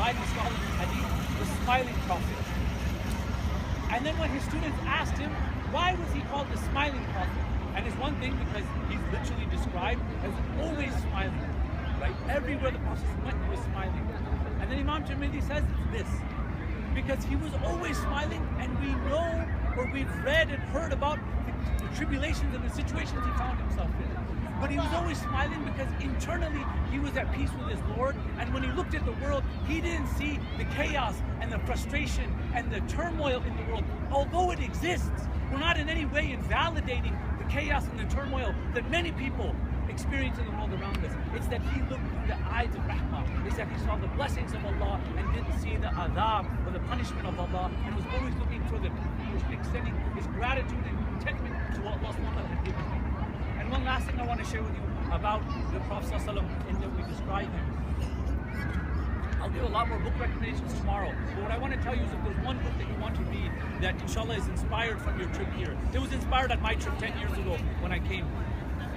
by the scholars of hadith, the smiling prophet. And then when his students asked him, why was he called the smiling prophet? And it's one thing because he's literally described as always smiling, right? Everywhere the Prophet went, he was smiling. And then Imam Tirmidhi says this, because he was always smiling, and we know, or we've read and heard about the tribulations and the situations he found himself in. But he was always smiling because internally he was at peace with his Lord, and when he looked at the world, he didn't see the chaos and the frustration and the turmoil in the world. Although it exists, we're not in any way invalidating the chaos and the turmoil that many people experience in the world around us. It's that he looked through the eyes of rahmah. It's that he saw the blessings of Allah and didn't see the adhab or the punishment of Allah, and was always looking for the extending his gratitude and contentment to what Allah SWT had given him. And one last thing I want to share with you about the Prophet ﷺ in that we describe him. I'll give a lot more book recommendations tomorrow, but what I want to tell you is if there's one book that you want to read that inshallah is inspired from your trip here, it was inspired at my trip 10 years ago when I came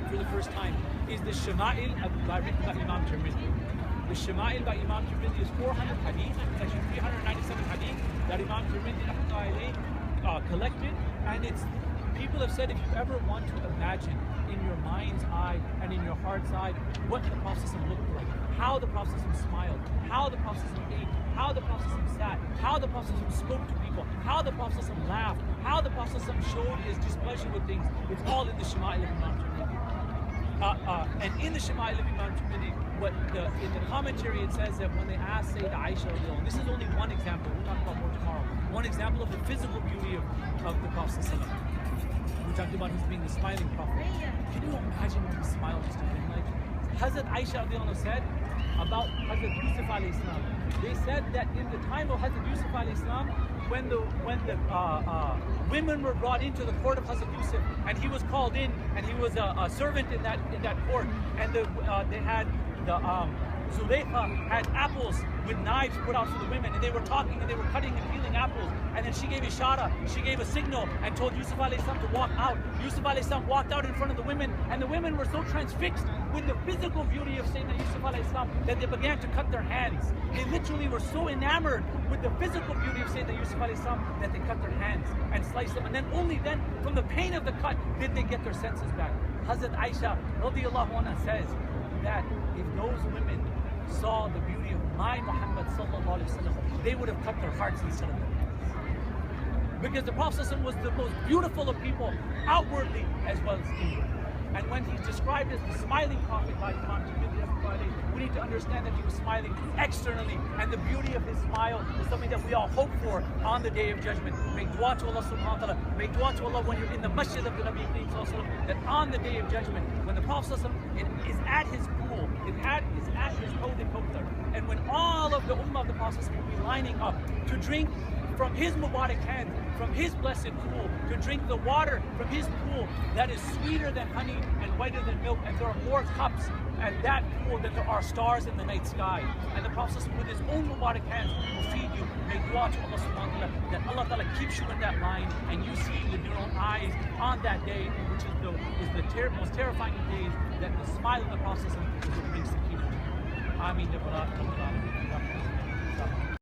for the first time, is the Shama'il by Imam Tirmidhi. The Shama'il by Imam Tirmidhi is 400 hadith, it's actually 397 hadith that Imam Tirmidhi collected, and it's, people have said if you ever want to imagine in your mind's eye and in your heart's eye what the Prophet looked like, how the Prophet smiled, how the Prophet ate, how the Prophet sat, how the Prophet spoke to people, how the Prophet laughed, how the Prophet showed his displeasure with things, it's all in the Shama'il of Imam Tirmidhi. And in the Shama'il of Imam Tirmidhi, in the commentary it says that when they asked Sayyidah Aisha, and this is only one example, we'll talk about more tomorrow, one example of the physical beauty of the Prophet. We talked about his being the smiling prophet. Can you imagine what his smile must have been like? Hazrat Aisha said about Hazrat Yusuf alayhi salam, they said that in the time of Hazrat Yusuf alayhi salam, when the women were brought into the court of Hazrat Yusuf, and he was called in, and he was a servant in that court, and they had Zulaykha had apples with knives put out for the women, and they were talking and they were cutting and peeling apples, and then she gave ishara, she gave a signal and told Yusuf alayhi salam to walk out. Yusuf alayhi salam walked out in front of the women, and the women were so transfixed with the physical beauty of Sayyidina Yusuf alayhi salam that they began to cut their hands. They literally were so enamored with the physical beauty of Sayyidina Yusuf alayhi salam that they cut their hands and sliced them, and then only then, from the pain of the cut, did they get their senses back. Hazrat Aisha radiyallahu anha says that if those women saw the beauty of my Muhammad sallallahu alaihi wasallam, they would have cut their hearts instead of their hands. Because the Prophet was the most beautiful of people, outwardly as well as inwardly. And when he's described as the smiling prophet by Imam Tirmidhi, we need to understand that he was smiling externally, and the beauty of his smile is something that we all hope for on the Day of Judgment. Make dua to Allah subhanahu wa ta'ala, make dua to Allah when you're in the masjid of the Nabi Kareem sallallahu alaihi wasallam, that on the Day of Judgment, when the Prophet is at his pool, is at his Hawd al-Kawthar, and when all of the ummah of the Prophet will be lining up to drink from his Mubarak hand, from his blessed pool, to drink the water from his pool that is sweeter than honey and whiter than milk, and there are more cups at that pool than there are stars in the night sky. And the Prophet with his own Mubarak hands will feed you. Make dua to Allah subhanahu wa ta'ala that Allah ta'ala keeps you in that line, and you see with your own eyes on that day, which is the most terrifying of days, that the smile of the Prophet is what brings the kingdom. Ameen.